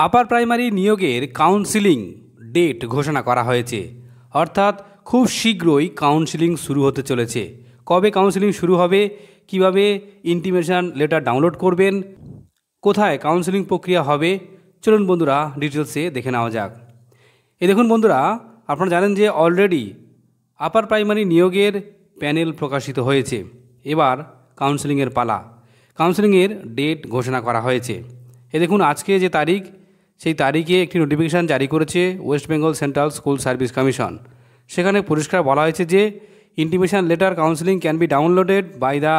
Upper primary নিয়োগের counselling date ঘোষণা করা হয়েছে, অর্থাৎ খুব শীঘ্রই কাউন্সিলিং শুরু হতে চলেছে। কবে কাউন্সিলিং শুরু হবে, কিভাবে ইন্টিমেশন লেটার ডাউনলোড করবেন, কোথায় কাউন্সিলিং প্রক্রিয়া হবে, চলুন বন্ধুরা ডিটেলসে দেখে নেওয়া যাক। দেখুন বন্ধুরা, আপনারা জানেন যে অলরেডি আপার প্রাইমারি নিয়োগের প্যানেল প্রকাশিত হয়েছে। এবার কাউন্সিলিংয়ের পালা। কাউন্সিলিংয়ের ডেট ঘোষণা করা হয়েছে। দেখুন আজকে যে তারিখ, সেই তারিখে একটি নোটিফিকেশান জারি করেছে west Bengal central school service commission. সেখানে পরিষ্কার বলা হয়েছে যে intimation letter counselling can be downloaded by the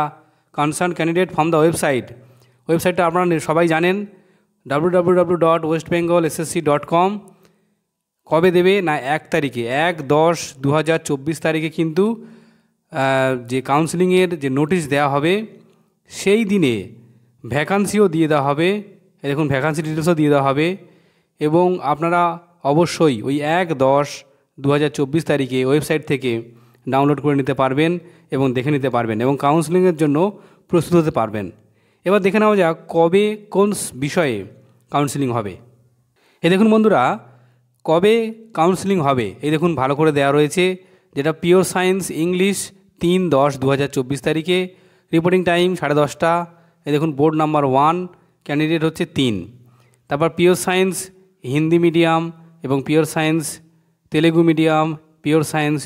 concern candidate from the ওয়েবসাইটটা আপনারা সবাই জানেন, www.westbengalssc.com। কবে দেবে না 1 তারিখে, 1/10/2024 তারিখে কিন্তু যে কাউন্সিলিংয়ের যে নোটিশ দেওয়া হবে সেই দিনে ভ্যাকান্সিও দিয়ে দেওয়া হবে। দেখুন ভ্যাকান্সি ডিটেলসও দিয়ে দেওয়া হবে এবং আপনারা অবশ্যই ওই 1/10/2024 তারিখে ওয়েবসাইট থেকে ডাউনলোড করে নিতে পারবেন এবং দেখে নিতে পারবেন এবং কাউন্সিলিংয়ের জন্য প্রস্তুত হতে পারবেন। এবার দেখে নেওয়া যাক কবে কোন বিষয়ে কাউন্সিলিং হবে। দেখুন বন্ধুরা, কবে কাউন্সিলিং হবে দেখুন ভালো করে দেওয়া রয়েছে, যেটা পিওর সায়েন্স ইংলিশ 3/10/2024 তারিখে, রিপোর্টিং টাইম 10:30। দেখুন বোর্ড নাম্বার 1, ক্যান্ডিডেট হচ্ছে 3। তারপর পিওর সায়েন্স হিন্দি মিডিয়াম এবং pure science Telugu medium, pure science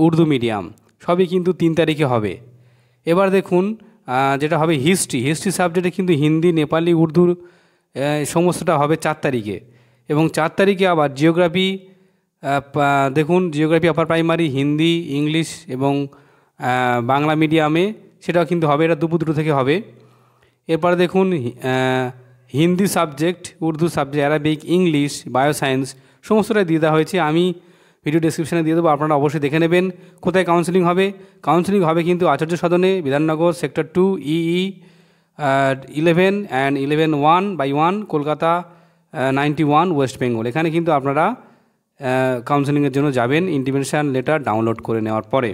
Urdu medium সবই কিন্তু 3 তারিখে হবে। এবার দেখুন যেটা হবে হিস্ট্রি সাবজেক্টে কিন্তু হিন্দি, নেপালি, উর্দু সমস্তটা হবে 4 তারিখে এবং 4 তারিখে আবার জিওগ্রাফি। দেখুন geography upper primary Hindi, English এবং বাংলা মিডিয়ামে সেটাও কিন্তু হবে, এটা দুপুর 2 থেকে হবে। এরপরে দেখুন Hindi subject, Urdu subject, Arabic, English, bioscience সমস্তটাই দিয়ে দেওয়া হয়েছে। আমি ভিডিও ডেসক্রিপশানে দিয়ে দেবো, আপনারা অবশ্যই দেখে নেবেন কোথায় কাউন্সিলিং হবে। কাউন্সিলিং হবে কিন্তু আচার্য সদনে, Bidhannagar, sector 2 EE 11 and 11/1 Kolkata 91 West Bengal. এখানে কিন্তু আপনারা কাউন্সিলিংয়ের জন্য যাবেন ইন্টিমেশন লেটার ডাউনলোড করে নেওয়ার পরে।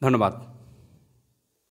ধন্যবাদ।